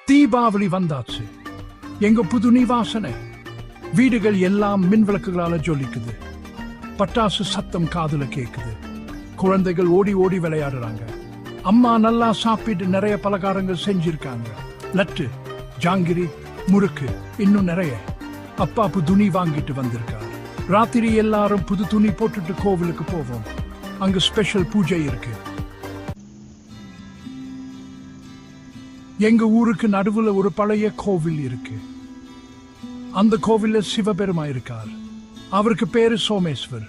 தீபாவளி வந்தாச்சு. எங்க புது வாசனை. வீடுகள் எல்லாம் மின் விளக்குகளால ஜொலிக்குது. பட்டாசு சத்தம் காதுல கேக்குது. குழந்தைகள் ஓடி ஓடி விளையாடுறாங்க. அம்மா நல்லா சாப்பிட்டு நிறைய பலகாரங்கள் செஞ்சிருக்காங்க. லட்டு, ஜாங்கிரி, முறுக்கு, இன்னும் நிறைய. அப்பா புது துணி வாங்கிட்டு வந்திருக்காரு. ராத்திரி எல்லாரும் புது துணி போட்டுட்டு கோவிலுக்கு போவோம். அங்க ஸ்பெஷல் பூஜை இருக்கு. எங்க ஊருக்கு நடுவுல ஒரு பழைய கோவில் இருக்கு. அந்த கோவில்ல சிவபெருமா இருக்கார். அவருக்கு பேரு சோமேஸ்வர்.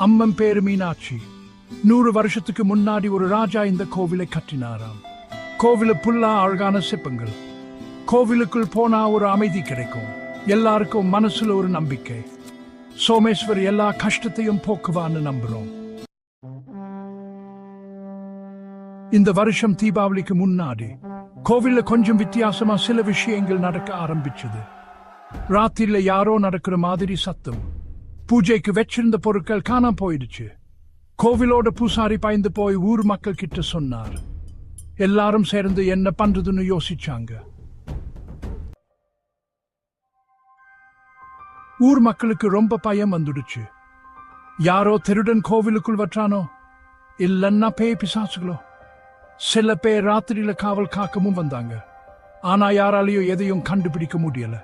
அம்மன் பேரு மீனாட்சி. 100 வருஷத்துக்கு முன்னாடி ஒரு ராஜா இந்த கோவிலை கட்டினாராம். கோவில புல்லா அழகான சிற்பங்கள். கோவிலுக்குள் போனா ஒரு அமைதி கிடைக்கும். எல்லாருக்கும் மனசுல ஒரு நம்பிக்கை. சோமேஸ்வர் எல்லா கஷ்டத்தையும் போக்குவான்னு நம்புறோம். இந்த வருஷம் தீபாவளிக்கு முன்னாடி கோவில்ல கொஞ்சம் வித்தியாசமா சில விஷயங்கள் நடக்க ஆரம்பிச்சது. ராத்திரில யாரோ நடக்கிற மாதிரி சத்தம். பூஜைக்கு வச்சிருந்த பொருட்கள் காணாம போயிடுச்சு. கோவிலோட பூசாரி பாய்ந்து போய் ஊர் மக்கள் கிட்ட சொன்னார். எல்லாரும் சேர்ந்து என்ன பண்றதுன்னு யோசிச்சாங்க. ஊர் மக்களுக்கு ரொம்ப பயம் வந்துடுச்சு. யாரோ திருடன் கோவிலுக்குள் வற்றானோ, இல்லன்னா பேய் பிசாசுகளோ. சில பேர் ராத்திரியில காவல் காக்கவும் வந்தாங்க. ஆனா யாராலையும் எதையும் கண்டுபிடிக்க முடியல.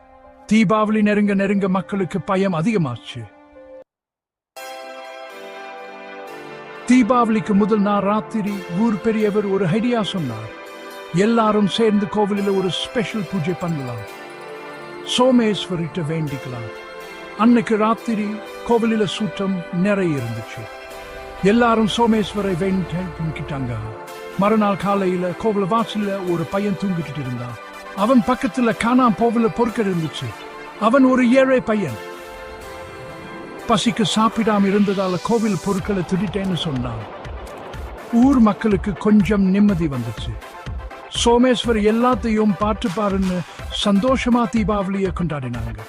தீபாவளி நெருங்க நெருங்க மக்களுக்கு பயம் அதிகமாச்சு. தீபாவளிக்கு முதல் நாள் ராத்திரி ஊர் பெரியவர் ஒரு ஐடியா சொன்னார். எல்லாரும் சேர்ந்து கோவிலில் ஒரு ஸ்பெஷல் பூஜை பண்ணலாம். சோமேஸ்வரிட்ட வேண்டிக்கலாம். அன்னைக்கு ராத்திரி கோவிலில சூட்டம் நிறைய இருந்துச்சு. எல்லாரும் சோமேஸ்வரை வேண்டிட்டாங்க. மறுநாள் காலையில கோவில வாசல்ல ஒரு பையன் தூங்கிட்டு இருந்தான். அவன் பக்கத்துல காணாம போவில பொருட்கள் இருந்துச்சு. அவன் ஒரு ஏழை பையன். பசிக்கு சாப்பிடாம இருந்ததால கோவில் பொருட்களை திருட்டேன்னு சொன்னான். ஊர் மக்களுக்கு கொஞ்சம் நிம்மதி வந்துச்சு. சோமேஸ்வர் எல்லாத்தையும் பார்த்து பாருன்னு சந்தோஷமா தீபாவளியை கொண்டாடினாங்க.